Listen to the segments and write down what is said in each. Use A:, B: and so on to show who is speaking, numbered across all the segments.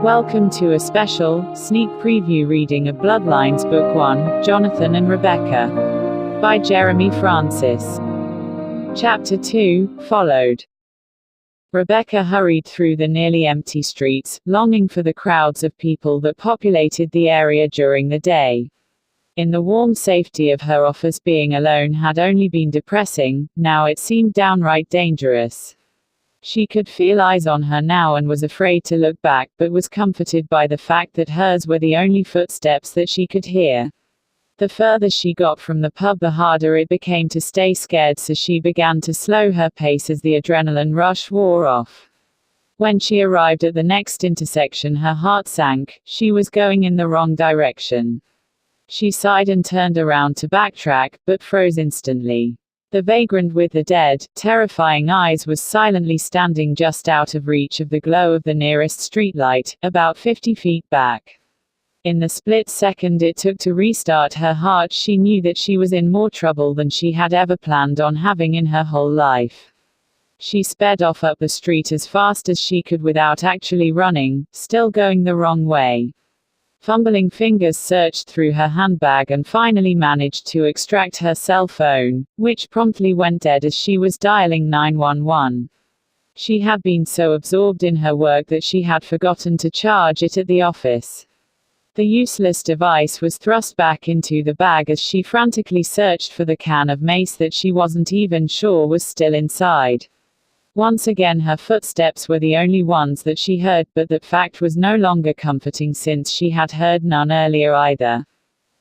A: Welcome to a special, sneak preview reading of BloodLines Book 1, Johnathan and Rebecca, by Jeremy Francis. Chapter 2, followed. Rebecca hurried through the nearly empty streets, longing for the crowds of people that populated the area during the day. In the warm safety of her office, being alone had only been depressing, now it seemed downright dangerous. She could feel eyes on her now and was afraid to look back, but was comforted by the fact that hers were the only footsteps that she could hear. The further she got from the pub, the harder it became to stay scared, so she began to slow her pace as the adrenaline rush wore off. When she arrived at the next intersection, her heart sank. She was going in the wrong direction. She sighed and turned around to backtrack, but froze instantly. The vagrant with the dead, terrifying eyes was silently standing just out of reach of the glow of the nearest streetlight, about 50 feet back. In the split second it took to restart her heart, she knew that she was in more trouble than she had ever planned on having in her whole life. She sped off up the street as fast as she could without actually running, still going the wrong way. Fumbling fingers searched through her handbag and finally managed to extract her cell phone, which promptly went dead as she was dialing 911. She had been so absorbed in her work that she had forgotten to charge it at the office. The useless device was thrust back into the bag as she frantically searched for the can of mace that she wasn't even sure was still inside. Once again her footsteps were the only ones that she heard, but that fact was no longer comforting since she had heard none earlier either.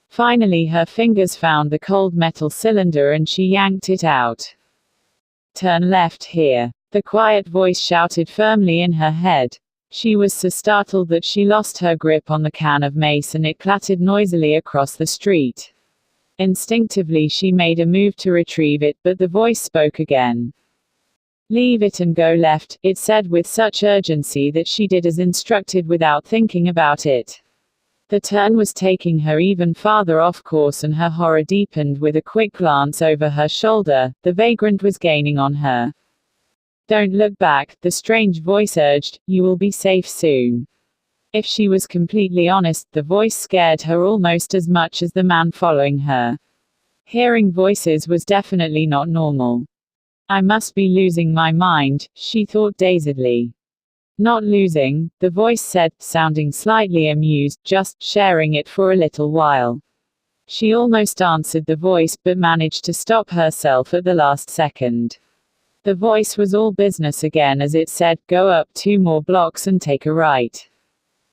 A: Finally her fingers found the cold metal cylinder and she yanked it out. "Turn left here," the quiet voice shouted firmly in her head. She was so startled that she lost her grip on the can of mace and it clattered noisily across the street. Instinctively she made a move to retrieve it, but the voice spoke again. "Leave it and go left," it said with such urgency that she did as instructed without thinking about it. The turn was taking her even farther off course and her horror deepened with a quick glance over her shoulder. The vagrant was gaining on her. "Don't look back," the strange voice urged, "you will be safe soon." If she was completely honest, the voice scared her almost as much as the man following her. Hearing voices was definitely not normal. "I must be losing my mind," she thought dazedly. "Not losing," the voice said, sounding slightly amused, "just sharing it for a little while." She almost answered the voice, but managed to stop herself at the last second. The voice was all business again as it said, "Go up 2 more blocks and take a right."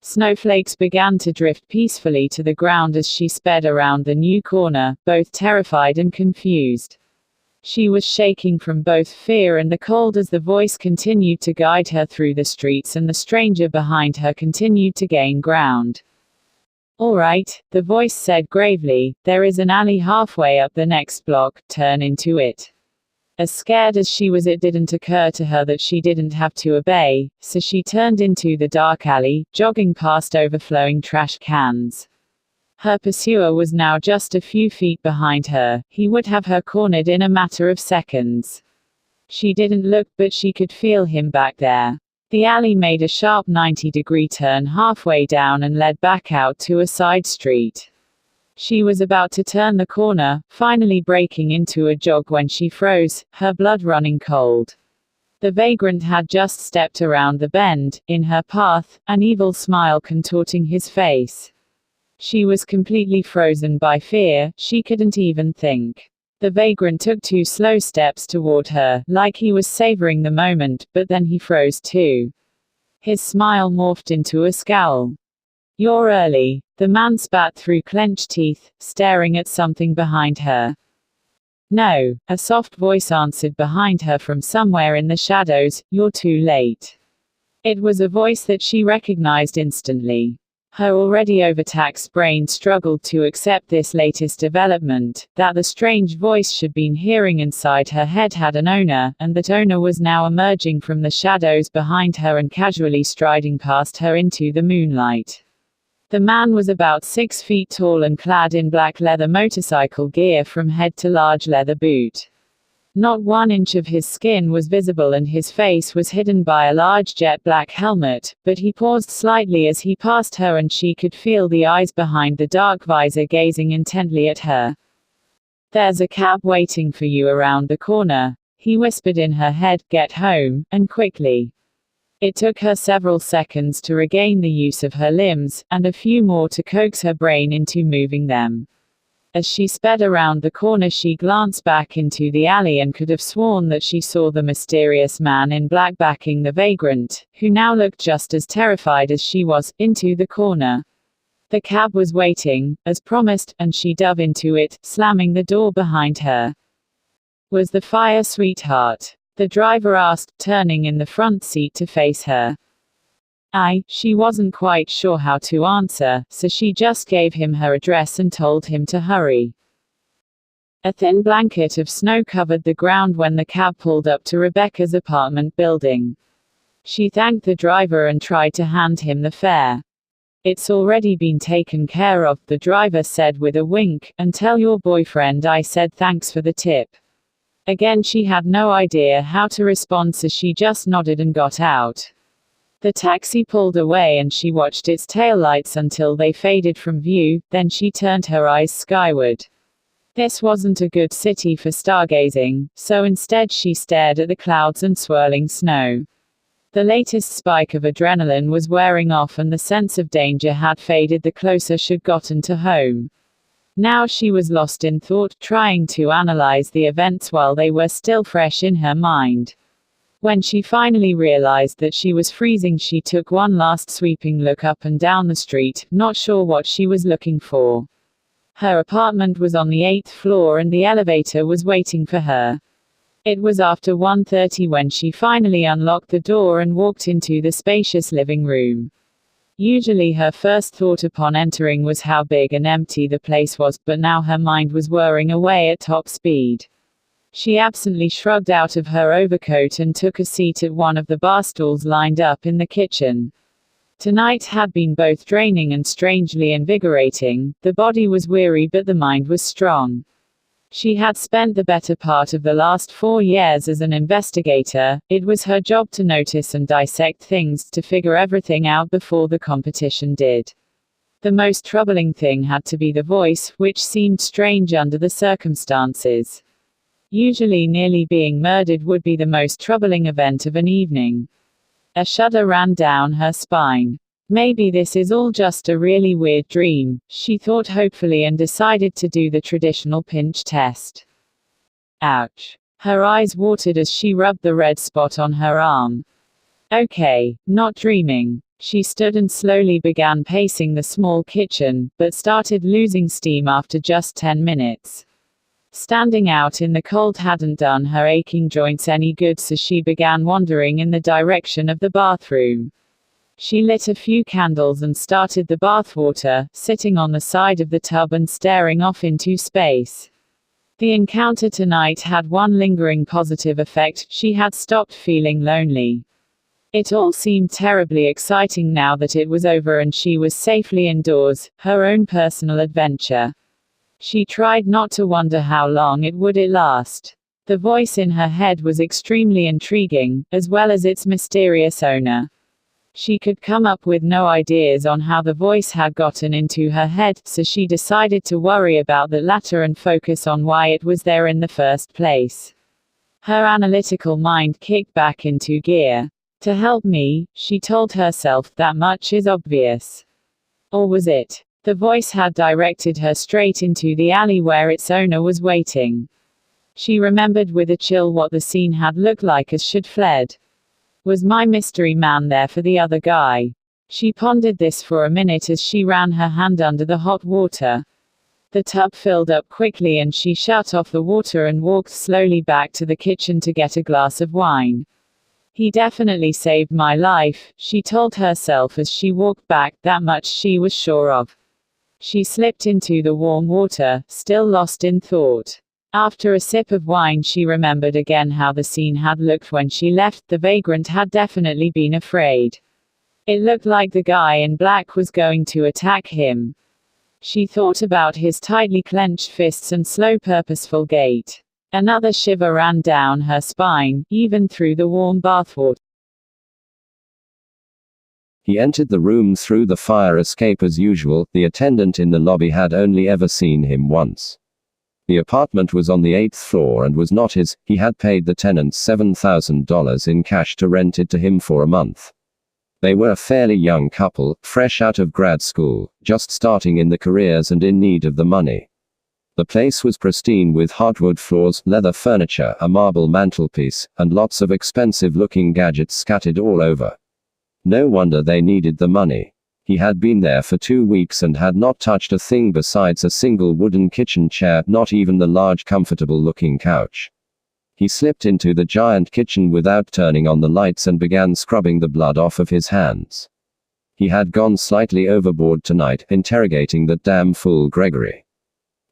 A: Snowflakes began to drift peacefully to the ground as she sped around the new corner, both terrified and confused. She was shaking from both fear and the cold as the voice continued to guide her through the streets and the stranger behind her continued to gain ground. "All right," the voice said gravely, "there is an alley halfway up the next block, turn into it." As scared as she was, it didn't occur to her that she didn't have to obey, so she turned into the dark alley, jogging past overflowing trash cans. Her pursuer was now just a few feet behind her. He would have her cornered in a matter of seconds. She didn't look, but she could feel him back there. The alley made a sharp 90-degree turn halfway down and led back out to a side street. She was about to turn the corner, finally breaking into a jog when she froze, her blood running cold. The vagrant had just stepped around the bend, in her path, an evil smile contorting his face. She was completely frozen by fear, she couldn't even think. The vagrant took 2 slow steps toward her, like he was savoring the moment, but then he froze too. His smile morphed into a scowl. "You're early," the man spat through clenched teeth, staring at something behind her. "No," a soft voice answered behind her from somewhere in the shadows, "you're too late." It was a voice that she recognized instantly. Her already overtaxed brain struggled to accept this latest development, that the strange voice she'd been hearing inside her head had an owner, and that owner was now emerging from the shadows behind her and casually striding past her into the moonlight. The man was about 6 feet tall and clad in black leather motorcycle gear from head to large leather boot. Not 1 inch of his skin was visible and his face was hidden by a large jet black helmet, but he paused slightly as he passed her and she could feel the eyes behind the dark visor gazing intently at her. "There's a cab waiting for you around the corner," he whispered in her head, "get home, and quickly." It took her several seconds to regain the use of her limbs, and a few more to coax her brain into moving them. As she sped around the corner she glanced back into the alley and could have sworn that she saw the mysterious man in black backing the vagrant, who now looked just as terrified as she was, into the corner. The cab was waiting, as promised, and she dove into it, slamming the door behind her. "Was the fire, sweetheart?" the driver asked, turning in the front seat to face her. She wasn't quite sure how to answer, so she just gave him her address and told him to hurry. A thin blanket of snow covered the ground when the cab pulled up to Rebecca's apartment building. She thanked the driver and tried to hand him the fare. "It's already been taken care of," the driver said with a wink, "and tell your boyfriend I said thanks for the tip." Again she had no idea how to respond, so she just nodded and got out. The taxi pulled away and she watched its taillights until they faded from view, then she turned her eyes skyward. This wasn't a good city for stargazing, so instead she stared at the clouds and swirling snow. The latest spike of adrenaline was wearing off and the sense of danger had faded the closer she'd gotten to home. Now she was lost in thought, trying to analyze the events while they were still fresh in her mind. When she finally realized that she was freezing, she took one last sweeping look up and down the street, not sure what she was looking for. Her apartment was on the 8th floor and the elevator was waiting for her. It was after 1:30 when she finally unlocked the door and walked into the spacious living room. Usually her first thought upon entering was how big and empty the place was, but now her mind was whirring away at top speed. She absently shrugged out of her overcoat and took a seat at one of the bar stools lined up in the kitchen. Tonight had been both draining and strangely invigorating. The body was weary but the mind was strong. She had spent the better part of the last 4 years as an investigator. It was her job to notice and dissect things, to figure everything out before the competition did. The most troubling thing had to be the voice, which seemed strange under the circumstances. Usually nearly being murdered would be the most troubling event of an evening. A shudder ran down her spine. Maybe this is all just a really weird dream, she thought hopefully, and decided to do the traditional pinch test. Ouch. Her eyes watered as she rubbed the red spot on her arm. Okay, not dreaming. She stood and slowly began pacing the small kitchen, but started losing steam after just 10 minutes. Standing out in the cold hadn't done her aching joints any good, so she began wandering in the direction of the bathroom. She lit a few candles and started the bathwater, sitting on the side of the tub and staring off into space. The encounter tonight had one lingering positive effect: she had stopped feeling lonely. It all seemed terribly exciting now that it was over and she was safely indoors, her own personal adventure. She tried not to wonder how long it would last. The voice in her head was extremely intriguing, as well as its mysterious owner. She could come up with no ideas on how the voice had gotten into her head, so she decided to worry about the latter and focus on why it was there in the first place. Her analytical mind kicked back into gear. To help me, she told herself, that much is obvious. Or was it? The voice had directed her straight into the alley where its owner was waiting. She remembered with a chill what the scene had looked like as she'd fled. Was my mystery man there for the other guy? She pondered this for a minute as she ran her hand under the hot water. The tub filled up quickly and she shut off the water and walked slowly back to the kitchen to get a glass of wine. He definitely saved my life, she told herself as she walked back, that much she was sure of. She slipped into the warm water, still lost in thought. After a sip of wine she remembered again how the scene had looked when she left. The vagrant had definitely been afraid. It looked like the guy in black was going to attack him. She thought about his tightly clenched fists and slow purposeful gait. Another shiver ran down her spine, even through the warm bathwater.
B: He entered the room through the fire escape as usual. The attendant in the lobby had only ever seen him once. The apartment was on the 8th floor and was not his. He had paid the tenants $7,000 in cash to rent it to him for a month. They were a fairly young couple, fresh out of grad school, just starting in the careers and in need of the money. The place was pristine with hardwood floors, leather furniture, a marble mantelpiece, and lots of expensive-looking gadgets scattered all over. No wonder they needed the money. He had been there for 2 weeks and had not touched a thing besides a single wooden kitchen chair, not even the large comfortable-looking couch. He slipped into the giant kitchen without turning on the lights and began scrubbing the blood off of his hands. He had gone slightly overboard tonight, interrogating that damn fool Gregory.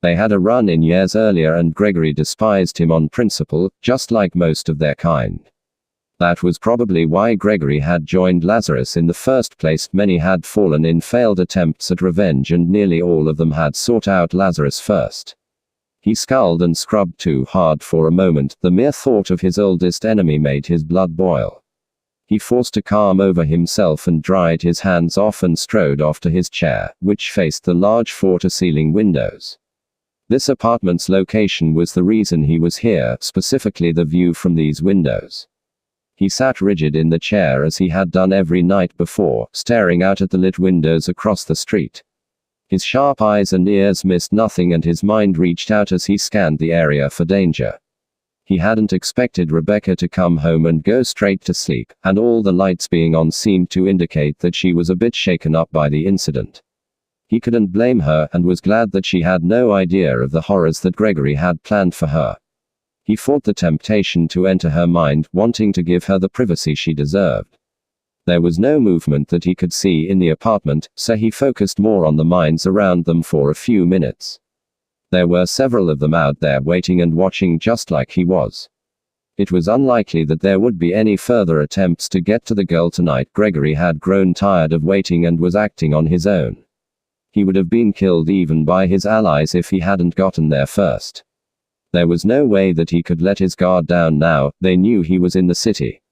B: They had a run-in years earlier and Gregory despised him on principle, just like most of their kind. That was probably why Gregory had joined Lazarus in the first place. Many had fallen in failed attempts at revenge and nearly all of them had sought out Lazarus first. He scowled and scrubbed too hard for a moment. The mere thought of his oldest enemy made his blood boil. He forced a calm over himself and dried his hands off and strode off to his chair, which faced the large floor-to-ceiling windows. This apartment's location was the reason he was here, specifically the view from these windows. He sat rigid in the chair as he had done every night before, staring out at the lit windows across the street. His sharp eyes and ears missed nothing and his mind reached out as he scanned the area for danger. He hadn't expected Rebecca to come home and go straight to sleep, and all the lights being on seemed to indicate that she was a bit shaken up by the incident. He couldn't blame her, and was glad that she had no idea of the horrors that Gregory had planned for her. He fought the temptation to enter her mind, wanting to give her the privacy she deserved. There was no movement that he could see in the apartment, so he focused more on the minds around them for a few minutes. There were several of them out there waiting and watching just like he was. It was unlikely that there would be any further attempts to get to the girl tonight. Gregory had grown tired of waiting and was acting on his own. He would have been killed even by his allies if he hadn't gotten there first. There was no way that he could let his guard down now. They knew he was in the city.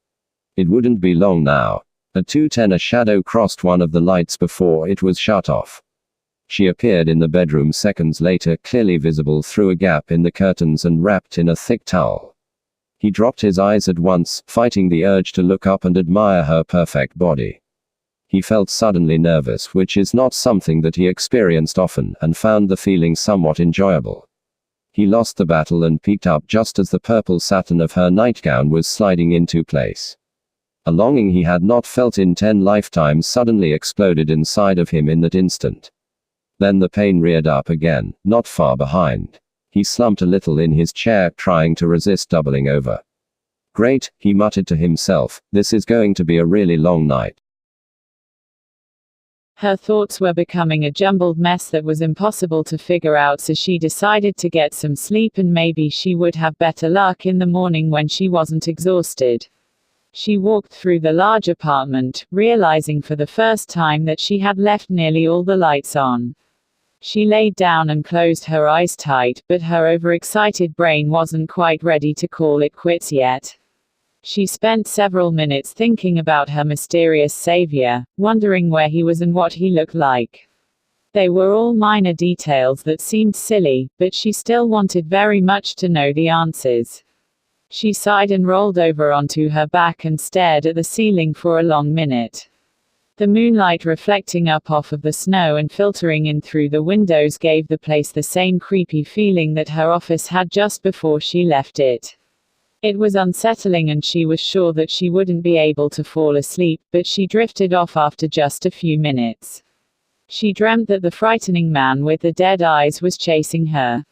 B: It wouldn't be long now. At 2:10 a shadow crossed one of the lights before it was shut off. She appeared in the bedroom seconds later, clearly visible through a gap in the curtains and wrapped in a thick towel. He dropped his eyes at once, fighting the urge to look up and admire her perfect body. He felt suddenly nervous, which is not something that he experienced often, and found the feeling somewhat enjoyable. He lost the battle and peeked up just as the purple satin of her nightgown was sliding into place. A longing he had not felt in 10 lifetimes suddenly exploded inside of him in that instant. Then the pain reared up again, not far behind. He slumped a little in his chair, trying to resist doubling over. Great, he muttered to himself, this is going to be a really long night.
A: Her thoughts were becoming a jumbled mess that was impossible to figure out, so she decided to get some sleep and maybe she would have better luck in the morning when she wasn't exhausted. She walked through the large apartment, realizing for the first time that she had left nearly all the lights on. She laid down and closed her eyes tight, but her overexcited brain wasn't quite ready to call it quits yet. She spent several minutes thinking about her mysterious savior, wondering where he was and what he looked like. They were all minor details that seemed silly, but she still wanted very much to know the answers. She sighed and rolled over onto her back and stared at the ceiling for a long minute. The moonlight reflecting up off of the snow and filtering in through the windows gave the place the same creepy feeling that her office had just before she left it. It was unsettling and she was sure that she wouldn't be able to fall asleep, but she drifted off after just a few minutes. She dreamt that the frightening man with the dead eyes was chasing her.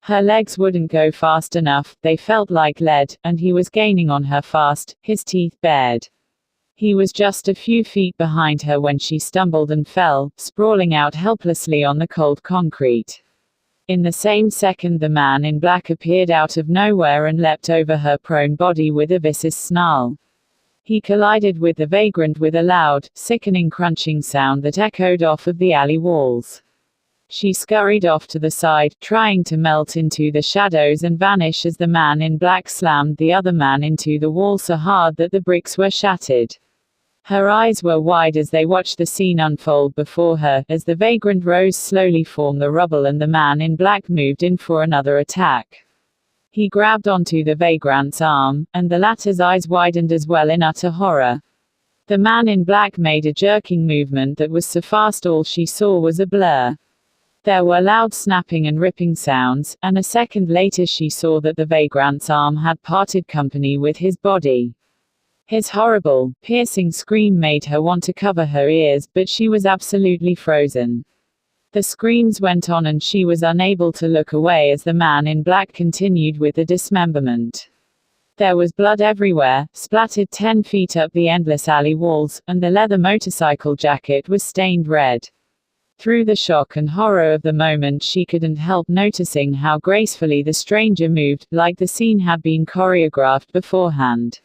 A: Her legs wouldn't go fast enough, they felt like lead, and he was gaining on her fast, his teeth bared. He was just a few feet behind her when she stumbled and fell, sprawling out helplessly on the cold concrete. In the same second the man in black appeared out of nowhere and leapt over her prone body with a vicious snarl. He collided with the vagrant with a loud, sickening crunching sound that echoed off of the alley walls. She scurried off to the side, trying to melt into the shadows and vanish as the man in black slammed the other man into the wall so hard that the bricks were shattered. Her eyes were wide as they watched the scene unfold before her, as the vagrant rose slowly from the rubble and the man in black moved in for another attack. He grabbed onto the vagrant's arm, and the latter's eyes widened as well in utter horror. The man in black made a jerking movement that was so fast all she saw was a blur. There were loud snapping and ripping sounds, and a second later she saw that the vagrant's arm had parted company with his body. His horrible, piercing scream made her want to cover her ears, but she was absolutely frozen. The screams went on and she was unable to look away as the man in black continued with the dismemberment. There was blood everywhere, splattered 10 feet up the endless alley walls, and the leather motorcycle jacket was stained red. Through the shock and horror of the moment she couldn't help noticing how gracefully the stranger moved, like the scene had been choreographed beforehand.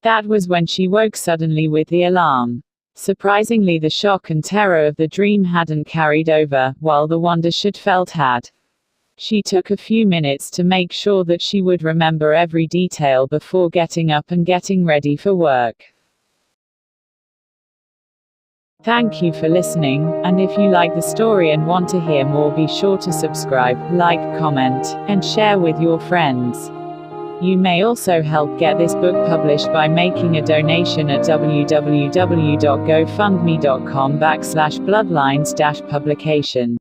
A: That was when she woke suddenly with the alarm. Surprisingly, the shock and terror of the dream hadn't carried over, while the wonder she'd felt had. She took a few minutes to make sure that she would remember every detail before getting up and getting ready for work. Thank you for listening, and if you like the story and want to hear more, be sure to subscribe, like, comment, and share with your friends. You may also help get this book published by making a donation at www.gofundme.com/bloodlines-publication.